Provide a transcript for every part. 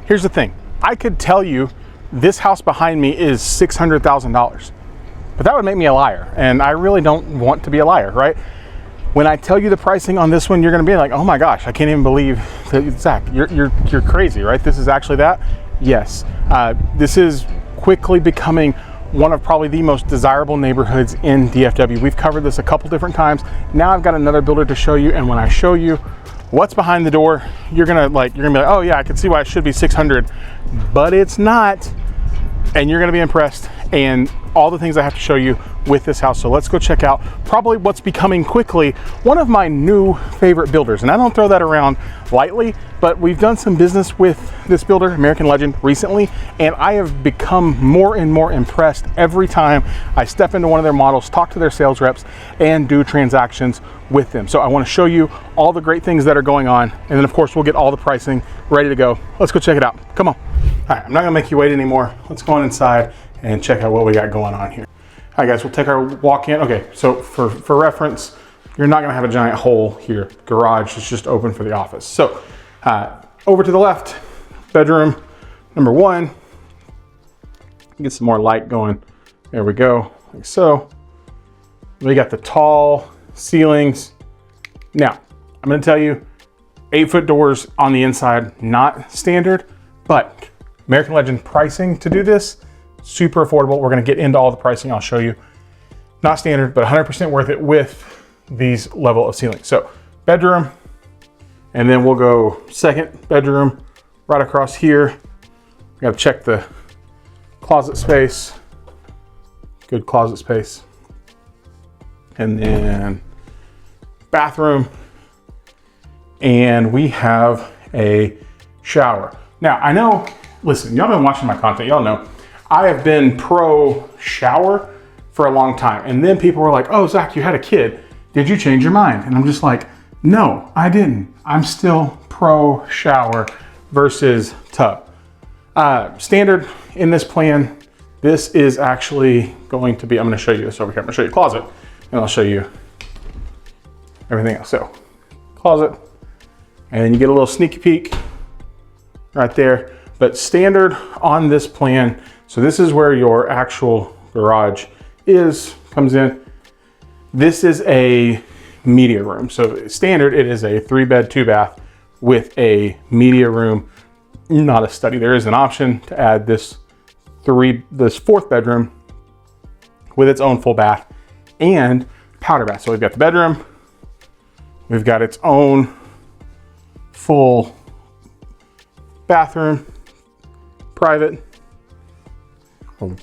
Here's the thing. I could tell you this house behind me is $600,000, but that would make me a liar. And I really don't want to be a liar, right? When I tell you the pricing on this one, you're gonna be like, oh my gosh, I can't even believe that, Zach, you're crazy, right? This is actually that? Yes. This is quickly becoming one of probably the most desirable neighborhoods in DFW. We've covered this a couple different times. Now I've got another builder to show you, and when I show you what's behind the door, you're gonna be like, oh yeah, I can see why it should be 600, but it's not. And you're gonna be impressed, and all the things I have to show you with this house. So let's go check out probably what's becoming quickly one of my new favorite builders. And I don't throw that around lightly, but we've done some business with this builder, American Legend, recently, and I have become more and more impressed every time I step into one of their models, talk to their sales reps, and do transactions with them. So I want to show you all the great things that are going on, and then of course we'll get all the pricing ready to go. Let's go check it out. Come on. All right, I'm not gonna make you wait anymore. Let's go on inside and check out what we got going on here. All right guys, we'll take our walk in. Okay, so for reference, you're not gonna have a giant hole here. Garage is just open for the office. So over to the left, bedroom number one. Get some more light going. There we go, like so. We got the tall ceilings. Now, I'm gonna tell you, 8-foot doors on the inside, not standard, but American Legend pricing to do this, super affordable. We're gonna get into all the pricing, I'll show you. Not standard, but 100% worth it with these level of ceilings. So bedroom, and then we'll go second bedroom right across here. We gotta check the closet space. Good closet space. And then bathroom. And we have a shower. Now I know, listen, y'all been watching my content, y'all know, I have been pro shower for a long time. And then people were like, oh, Zach, you had a kid. Did you change your mind? And I'm just like, no, I didn't. I'm still pro shower versus tub. Standard in this plan, this is actually going to be, I'm gonna show you this over here. I'm gonna show you the closet, and I'll show you everything else. So, closet, and then you get a little sneaky peek right there. But standard on this plan, so this is where your actual garage comes in. This is a media room. So standard, it is a 3-bed, 2-bath with a media room, not a study. There is an option to add this 4th bedroom with its own full bath and powder bath. So we've got the bedroom, we've got its own full bathroom, private. Oh,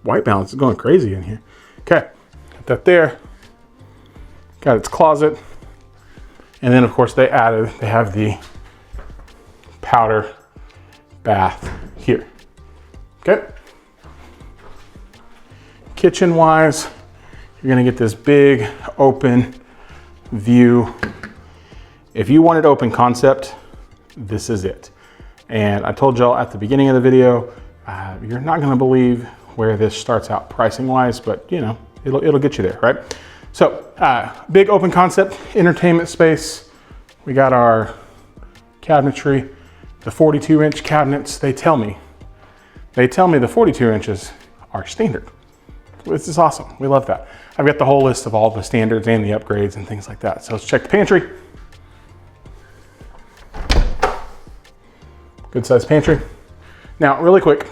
white balance is going crazy in here. Okay, got that there. Got its closet. And then of course they have the powder bath here. Okay. Kitchen wise, you're gonna get this big open view. If you wanted open concept, this is it. And I told y'all at the beginning of the video, you're not gonna believe where this starts out pricing wise, but you know, it'll get you there, right? So big open concept entertainment space. We got our cabinetry, the 42-inch cabinets. They tell me the 42 inches are standard. This is awesome, we love that. I've got the whole list of all the standards and the upgrades and things like that. So let's check the pantry. Good sized pantry. Now, really quick,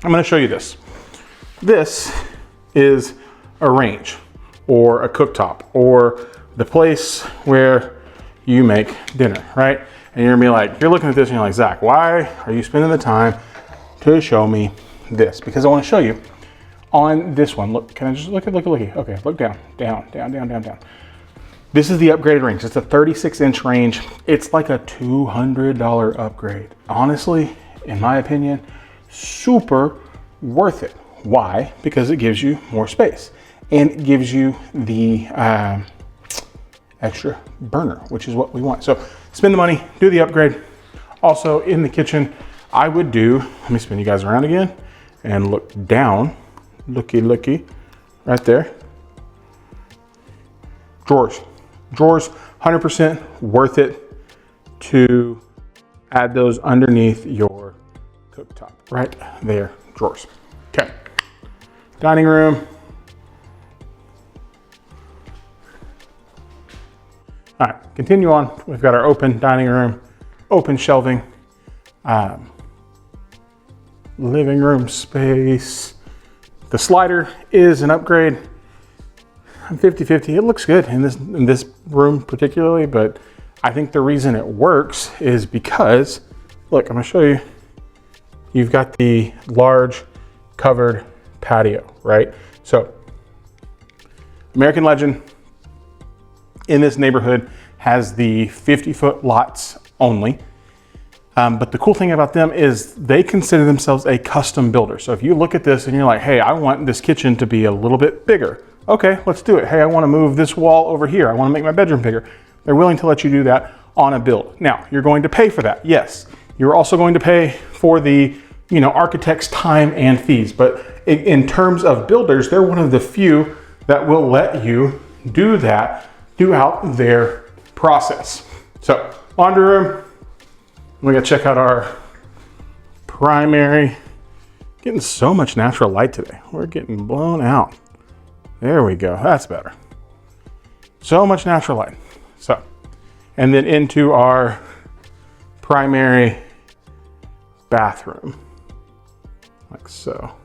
I'm gonna show you this. This is a range or a cooktop or the place where you make dinner, right? And you're gonna be like, you're looking at this and you're like, Zach, why are you spending the time to show me this? Because I wanna show you on this one. Look, can I just look? Okay, look down. This is the upgraded range. It's a 36-inch range. It's like a $200 upgrade. Honestly, in my opinion, super worth it. Why? Because it gives you more space and it gives you the extra burner, which is what we want. So spend the money, do the upgrade. Also in the kitchen, I would do, let me spin you guys around again and look down. Looky, right there. Drawers, 100% worth it to add those underneath your cooktop, right there, drawers. Okay, dining room. All right, continue on. We've got our open dining room, open shelving, living room space. The slider is an upgrade. I'm 50-50. It looks good in this room particularly, but I think the reason it works is because, look, I'm gonna show you. You've got the large covered patio, right? So American Legend in this neighborhood has the 50-foot lots only. But the cool thing about them is they consider themselves a custom builder. So if you look at this and you're like, hey, I want this kitchen to be a little bit bigger. Okay, let's do it. Hey, I want to move this wall over here. I want to make my bedroom bigger. They're willing to let you do that on a build. Now, you're going to pay for that. Yes. You're also going to pay for the, architect's time and fees. But in terms of builders, they're one of the few that will let you do that throughout their process. So, laundry room. We gotta check out our primary. Getting so much natural light today. We're getting blown out. There we go, that's better. So much natural light. So, and then into our primary bathroom, like so.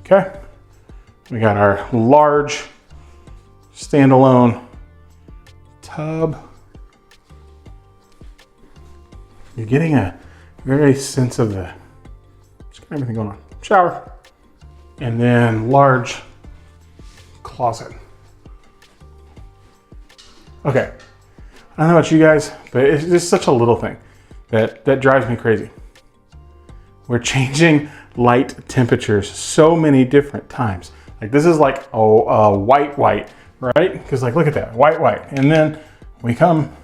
Okay, we got our large standalone tub. You're getting a very sense of just got everything going on. Shower, and then large closet. Okay, I don't know about you guys, but it's just such a little thing that drives me crazy. We're changing light temperatures so many different times. Like this is like white, right? Because like look at that, white, and then we come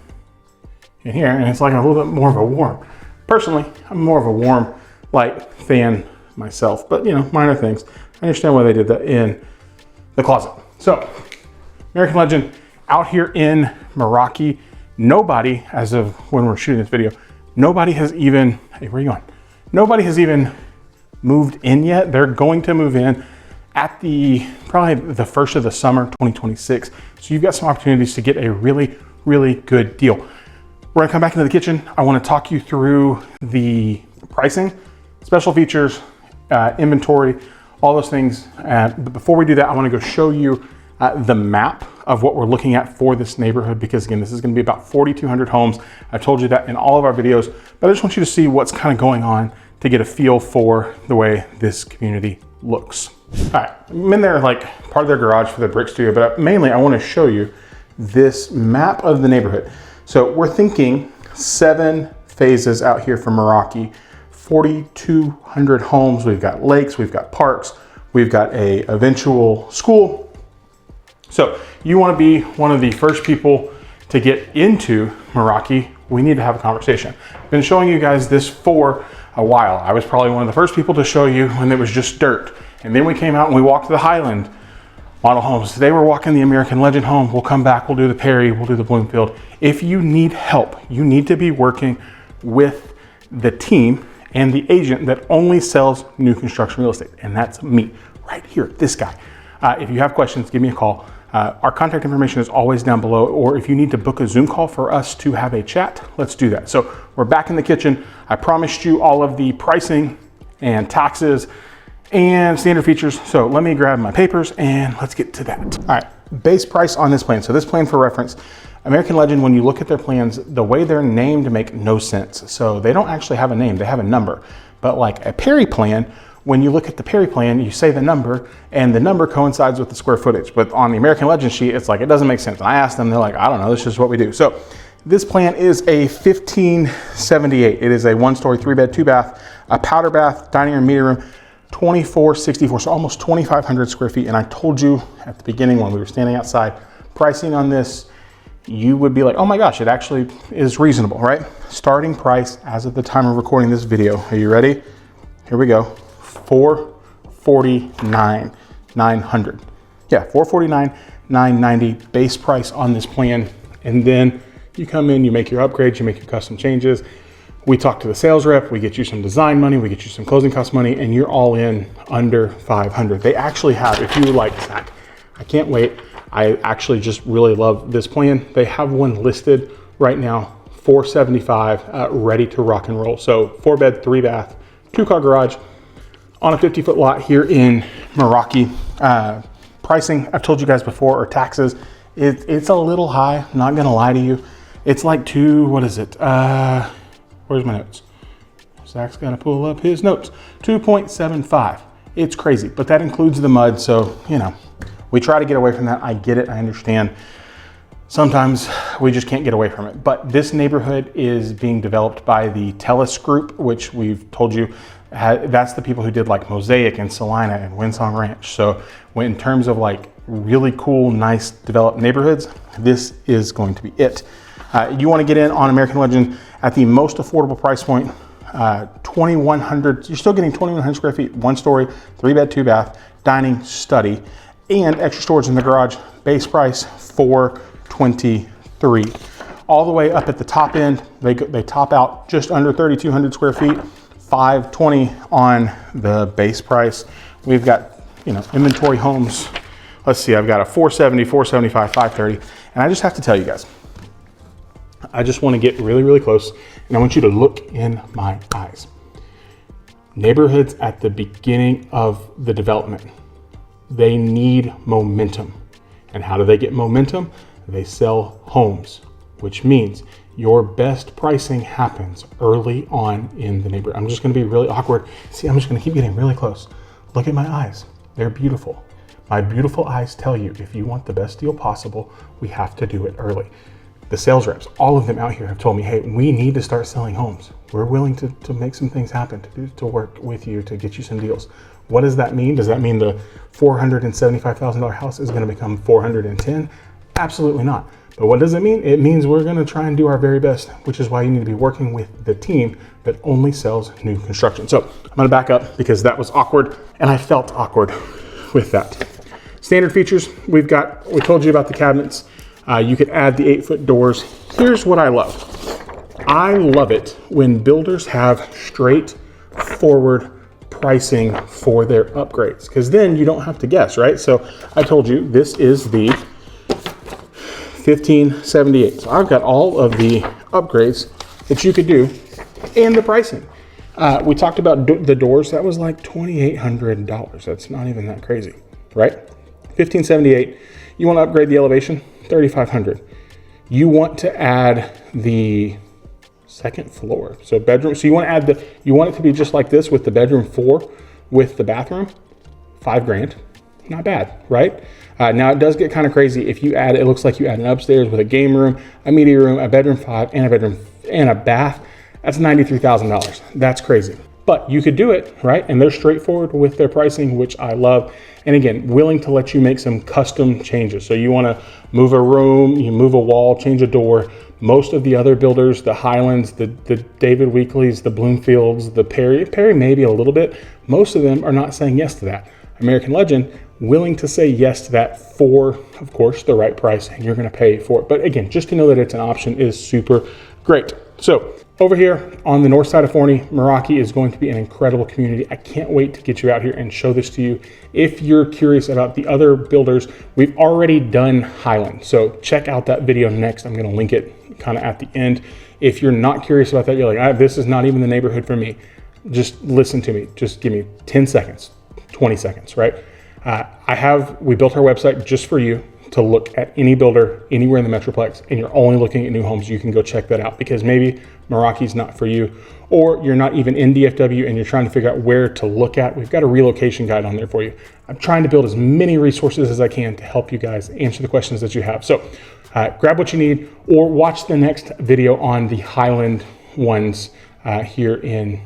in here and it's like a little bit more of a warm. Personally, I'm more of a warm light fan myself, but minor things. I understand why they did that in the closet. So American Legend out here in Meraki, nobody, as of when we're shooting this video, nobody has even, hey, where are you going? Nobody has even moved in yet. They're going to move in at probably the first of the summer, 2026. So you've got some opportunities to get a really, really good deal. We're gonna come back into the kitchen. I wanna talk you through the pricing, special features, inventory, all those things. But before we do that, I wanna go show you the map of what we're looking at for this neighborhood, because again, this is gonna be about 4,200 homes. I've told you that in all of our videos, but I just want you to see what's kind of going on to get a feel for the way this community looks. All right, I'm in there like part of their garage for the brick studio, but mainly I wanna show you this map of the neighborhood. So we're thinking 7 phases out here for Meraki, 4,200 homes. We've got lakes, we've got parks, we've got a eventual school. So you want to be one of the first people to get into Meraki, we need to have a conversation. I've been showing you guys this for a while. I was probably one of the first people to show you when it was just dirt. And then we came out and we walked the Highland model homes. Today we're walking the American Legend home. We'll come back, we'll do the Perry, we'll do the Bloomfield. If you need help, you need to be working with the team and the agent that only sells new construction real estate. And that's me, right here, this guy. If you have questions, give me a call. Our contact information is always down below, or if you need to book a Zoom call for us to have a chat, let's do that. So we're back in the kitchen. I promised you all of the pricing and taxes and standard features. So let me grab my papers and let's get to that. All right, base price on this plan. So this plan, for reference, American Legend, when you look at their plans, the way they're named make no sense. So they don't actually have a name, they have a number. But like a Perry plan, when you look at the Perry plan, you say the number and the number coincides with the square footage. But on the American Legend sheet, it's like, it doesn't make sense. And I asked them, they're like, I don't know, this is just what we do. So this plan is a 1578. It is a 1-story, 3-bed, 2-bath, a powder bath, dining room, meeting room, 2464, so almost 2,500 square feet. And I told you at the beginning when we were standing outside, pricing on this, you would be like, oh my gosh, it actually is reasonable, right? Starting price as of the time of recording this video. Are you ready? Here we go. $449,900. Yeah, $449,990 base price on this plan. And then you come in, you make your upgrades, you make your custom changes. We talk to the sales rep, we get you some design money, we get you some closing cost money, and you're all in under 500. They actually have, if you like, Zach, I can't wait. I actually just really love this plan. They have one listed right now, $475, ready to rock and roll. So 4 bed, 3 bath, 2 car garage on a 50-foot lot here in Moroi. Pricing, I've told you guys before, or taxes, it's a little high, I'm not gonna lie to you. It's like what is it? Where's my notes? Zach's gotta pull up his notes. 2.75. It's crazy, but that includes the mud, so, you know, we try to get away from that. I get it, I understand. Sometimes we just can't get away from it. But this neighborhood is being developed by the Telus Group, which we've told you, that's the people who did like Mosaic and Salina and Windsong Ranch. So in terms of like really cool, nice developed neighborhoods, this is going to be it. You want to get in on American Legend at the most affordable price point, 2,100, you're still getting 2,100 square feet, 1 story, 3 bed, 2 bath, dining, study, and extra storage in the garage. Base price $423. All the way up at the top end, they top out just under 3,200 square feet, $520 on the base price. We've got, you know, inventory homes. Let's see, I've got a 470, 475, 530, and I just have to tell you guys, I just want to get really, really close, and I want you to look in my eyes. Neighborhoods at the beginning of the development, they need momentum. And how do they get momentum? They sell homes, which means your best pricing happens early on in the neighborhood. I'm just going to be really awkward. See, I'm just going to keep getting really close. Look at my eyes. They're beautiful. My beautiful eyes tell you, if you want the best deal possible, we have to do it early. The sales reps, all of them out here have told me, hey, we need to start selling homes. We're willing to make some things happen, to work with you, to get you some deals. What does that mean? Does that mean the $475,000 house is going to become $410,000? Absolutely not. But what does it mean? It means we're going to try and do our very best, which is why you need to be working with the team that only sells new construction. So I'm going to back up because that was awkward, and I felt awkward with that. Standard features, we told you about the cabinets. You could add the 8-foot doors. Here's what I love. I love it when builders have straightforward pricing for their upgrades, because then you don't have to guess, right? So I told you this is the 1578. So I've got all of the upgrades that you could do and the pricing. We talked about the doors. That was like $2,800. That's not even that crazy, right? 1578. You want to upgrade the elevation? $3,500. You want to add the second floor, so bedroom. So you want to add you want it to be just like this with the bedroom 4 with the bathroom. $5,000. Not bad, right? Now it does get kind of crazy if you add. It looks like you add an upstairs with a game room, a media room, a bedroom 5, and a bedroom and a bath. That's $93,000. That's crazy. But you could do it, right? And they're straightforward with their pricing, which I love. And again, willing to let you make some custom changes. So you want to move a room, you move a wall, change a door. Most of the other builders, the Highlands, the David Weekleys, the Bloomfields, the Perry maybe a little bit, most of them are not saying yes to that. American Legend, willing to say yes to that for, of course, the right price, and you're going to pay for it. But again, just to know that it's an option is super great. So over here on the north side of Forney, Moroi is going to be an incredible community. I can't wait to get you out here and show this to you. If you're curious about the other builders, we've already done Highland. So check out that video next. I'm going to link it kind of at the end. If you're not curious about that, you're like, this is not even the neighborhood for me. Just listen to me. Just give me 10 seconds, 20 seconds, right? We built our website just for you to look at any builder anywhere in the metroplex, and you're only looking at new homes. You can go check that out, because maybe Moroi is not for you, or you're not even in DFW and you're trying to figure out where to look at. We've got a relocation guide on there for you. I'm trying to build as many resources as I can to help you guys answer the questions that you have. So grab what you need, or watch the next video on the Highland ones here in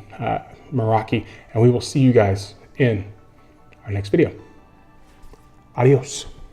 Moroi, and we will see you guys in our next video. Adios.